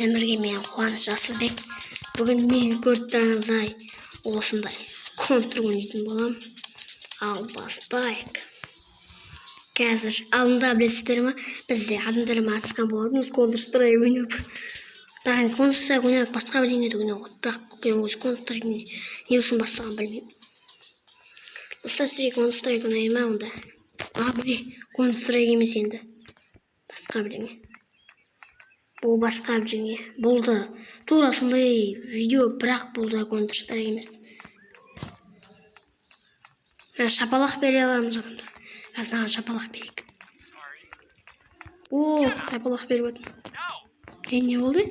Өмірге мен Қуаныш Асылбек. Бүгін мен көріп тұрғандай осындай контр ойнайтын болам. Ал бастайық. Қазір алдында білесіздер ме? Бізде адамдармен атысқан болатынбыз Counter-Strike ойнап. Тағы Counter-Strike ойнап басқа бірдеңе ойнауға. Бірақ мен осы Counter-Strike не үшін бастағанын білмеймін. Достар, сізге Counter-Strike ойнай ма онда? Міне Counter-Strike емес енді. Басқа бірдеңе. Бұл басқа бірдеңе. Бұл да тура сондай видео, бірақ бұл да Counter-Strike емес. Шапалақ бере аламыз адамдар. Қазір маған шапалақ берейік. Шапалақ беріп отыр. Не болды?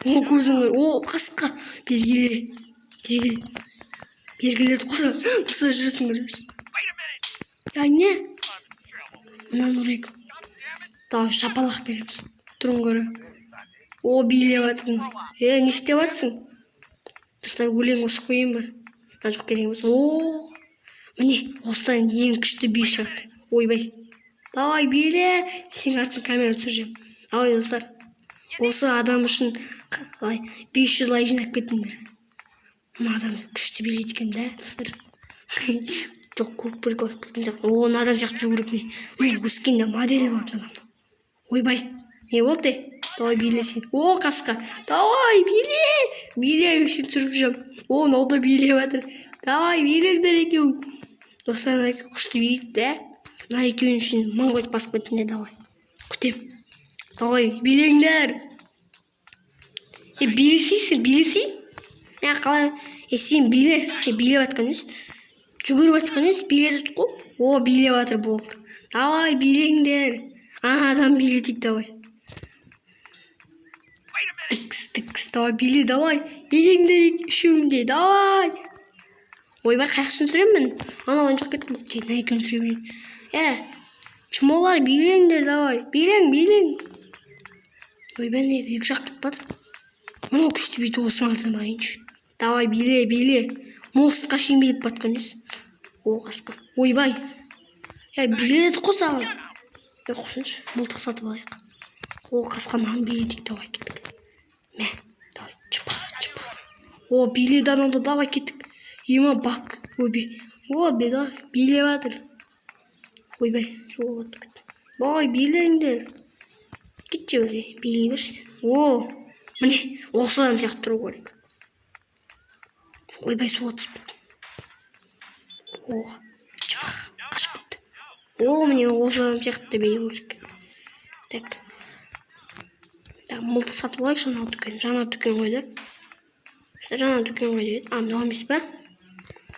Көзің бар. Қасқа. Бергіле. Жегіл. Бергілерді қоса. Тұрса жүрсіңдер. Не? Мұнан ұрайық. Шапалақ береміз. Тұрын көрі. Билеп атсың. Не істеп атсың? Достар, өлең осы қойын ба? Жоқ керек емес. Міне, осыдан ең күшті би шықты. Ойбай. Давай, биле. Сен артын камера түсіржем. Давай, достар. Осы адам үшін 500 лайк жинап кеттіңдер. Мына адам күшті билейді екен, да, достар. Жоқ, көп бір көріп кеттім жоқ. Оны адам жақты жүгіріп не. Міне, өскенде модель болатын адам. Ойбай. Не болды? Давай билесін. Қасқа. Давай, биле. Биле, үшін түсіріп жам. Мынау билеп жатыр. Давай, билеңдер екеуің. Достар, мына екеуі күшті билейді, да? Мына екеуің үшін 1000 лайк басып кеттіңдер, давай. Күтем. Давай, билеңдер. Билесейсің? Қалай? Сен биле. Билеп жатқан емес. Жүгіріп жатқан емес, билетіп қой. Билеп жатыр болды. Давай, билеңдер. Адам билетейік, давай. Тікс, давай, биле, давай. Билеңдер үшеуінде, давай. Ойбай, қайықсын түсіремін. Ана ойыншық кетіп бұл. Не екеуін түсіремін. Чмолар, билеңдер, давай. Билең. Ойбай, не екі жақ тұп батыр. Мұны күшті бейті осыңардан барайыншы. Давай, биле. Мостқа шейін билеп батқан ес. Қасқа. Ойбай. Биледі қосағын. Қошыншы, мылтық сатып алайық. Қасқа маған биледік, давай кеттік. Давай, чыпа. Биледі анауды, давай кеттік. Ема бак, ойбай. Давай, билеп атыр. Ойбай, жоғып атыр кеттік. Давай, билеңдер. Кетші бәрі, билей берші. Міне, осыдан сияқты тұру көрек. Ойбай, суға түсіп бітті. Чыпа, қашып бітті. Міне, осыдан сияқты билей көрек. Так. Мылтық сатып алайық жаңа дүкен. Жаңа дүкен қойды. Жаңа дүкен қойды. Мынау емес па?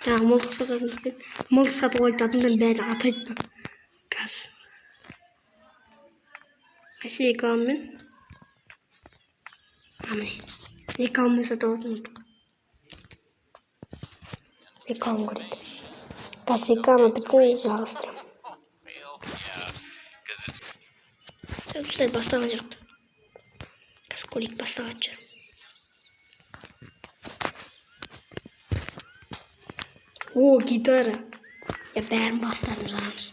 Мылтық сататын дүкен. Мылтық сатып алайық адамдар бәрі атайды ба? Газ. Қайсы рекламамен? Міне. Рекламамен сатып алатын мылтық. Реклама көреді. Газ реклама бітсін жалғастырамын. Сөзді бастаған жақты. Колик бастаған жер. Гитара. Бәрін бастарым жарамыз.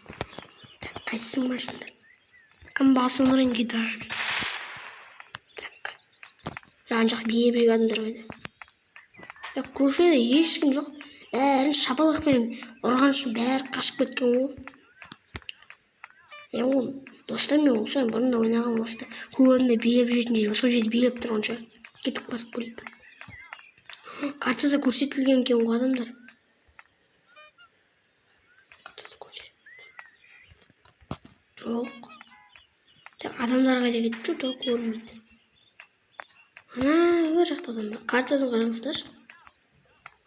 Қайсың машындар? Кім басын ұрын гитарамен? Жан жақ бейіп жек адамдар қойды. Көшеде ешкім жоқ. Бәрін шапалақпен ұрған үшін бәрі қашып кеткен ғой. Достар, мен осы бұрында ойнаған болса көп адамдар билеп жүретін жер. Сол жерде билеп тұрған шығар. Кетіп барып көрейік. Картада көрсетілген екен ғой адамдар. Картада көрсетілген. Жоқ. Адамдар қайда кетті жоқ, көрінбейді. Ана жақта адам бар. Картадан қараңыздаршы.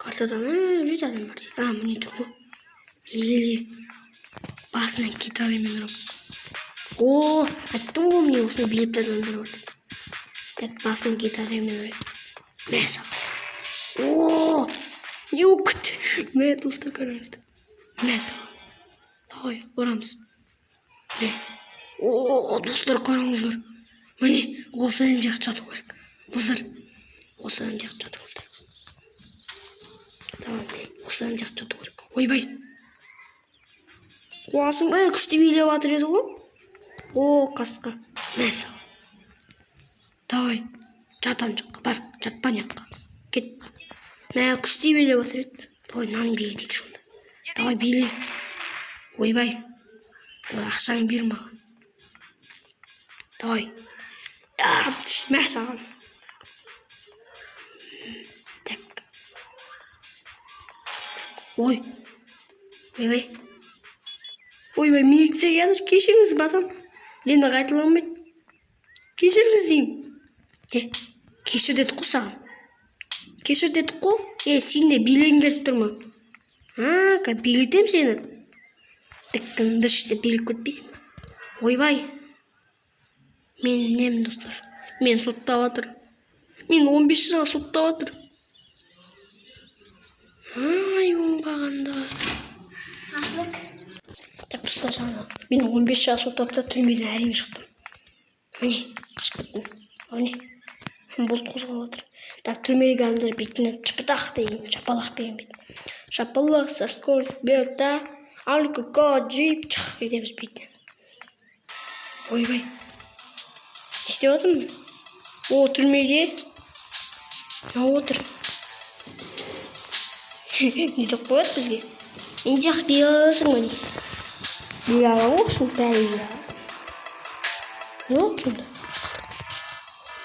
Картадан жүреді адам бар дейді. Міне тұр ғой. Басынан гитарамен ұрып. Айттым ғой, міне осыны билеп тұрған бір бар. Так, басынан гитарамен ұрып. Мәсі. Не өкіт. Мә, достар, қараңыздар. Мәсі. Давай, ұрамыз. Достар, қараңыздар. Міне, осы әлем жақты жату керек. Достар, осы әлем жақты жатыңыздар. Давай, міне, осы әлем жақты жату керек. Ойбай. Қуасың ба, күшті билеп атыр еді ғой. Қасқа. Мәсі. Давай. Жат ана жаққа, бар, жатпа ана жаққа. Кет. Мә, күшті билеп отыр еді. Давай, нан билетейік сонда. Давай, биле. Ойбай. Давай, ақшаны бер маған. Давай. Мә саған. Так. Ой. Ойбай. Ойбай, милиция келді. Кешіріңіз, батам. Енді қайтыла алмайды. Кешіріңіз деймін. Кешір дедік қой саған. Кешір дедік қой. Сен де билегің келіп тұр ма? Билетем сені. Тіктіңді іште биліп көтпейсің ба? Ойбай. Мен немін, достар? Мен соттап атыр. Мен 15 жылға соттап атыр. Ай, оңбағанда. Аслык. Так, достар, жаңа. Мен 15 жылға соттап та түрмеден әрең шықтым. Міне, қашып кеттім. Міне, бұл қозғалып отыр. Так, түрмедегі адамдар бетіне чыпытақ деген, шапалақ деген бет. Шапалақ, скорость бета, алкоголь, джип, чық кетеміз бетіне. Ойбай. Не істеп отырмын? О, түрмеде. Отыр. Не деп қояды бізге? Мен жақсы билей аласың ба дейді. Билей аламын ғой, сол бәрі билей аламын. Yok şimdi.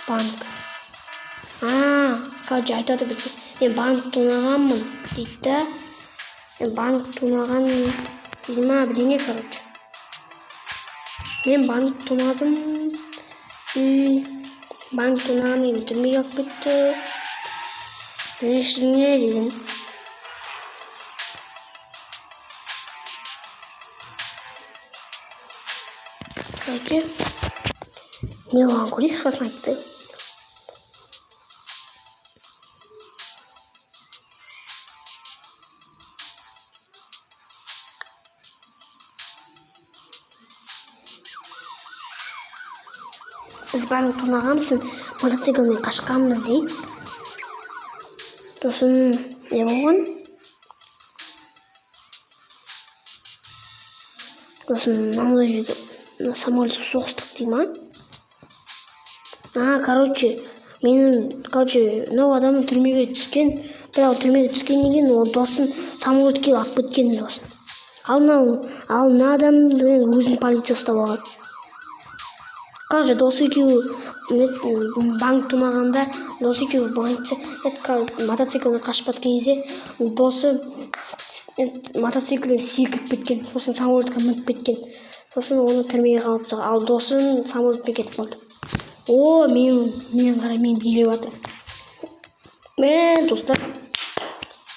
Bank. Короче, айтады бізге. Мен банк тонағанмын дейді. Мен банк тонаған дейді ма, бірдеңе, короче. Мен банк тонадым. Банк тонаған ең түрмеге алып кетті. Мен ештеңе деген. Короче. Не оған көрейік, сосын айтты. Біз банк тонағанбыз, мотоциклмен қашқанбыз дейді. Сосын не болған? Сосын мынандай жерде самолетті соғыстық дей ма? Короче, мынау адам түрмеге түскен, бірақ түрмеге түскеннен кейін ол досын самолетке алып кеткен досын. Ал мына адамды өзін полиция ұстап алған. Короче, досы екеуі банк тонағанда, досы екеуі мотоциклден қашып кеткен кезде, досы мотоциклден секіріп кеткен, сосын самолетке мініп кеткен. Сосын оны түрмеге қамап тастаған, ал досын самолетпен кетіп қалды. О, мен қара, мен билеп жатыр. Мен, достар,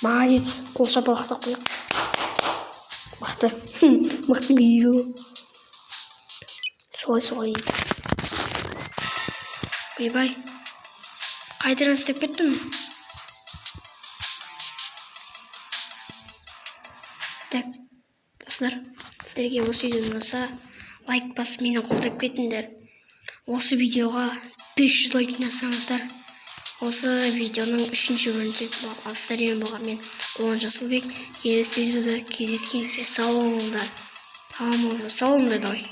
молодец, қол шапалақтап қояйық. Мықты, мықты билеу. Солай. Ойбай, қайтадан істеп кеттім. Так, достар, сіздерге осы видео ұнаса, лайк басып мені қолдап кетіңдер. Осы видеоға 500 лайк жинасаңыздар, осы видеоның 3-ші бөлімі түсетін болады. Сіздермен болған мен Олан Жасылбек. Келесі видеода кездескенше сау болыңыздар. Сау болыңыздар, давай.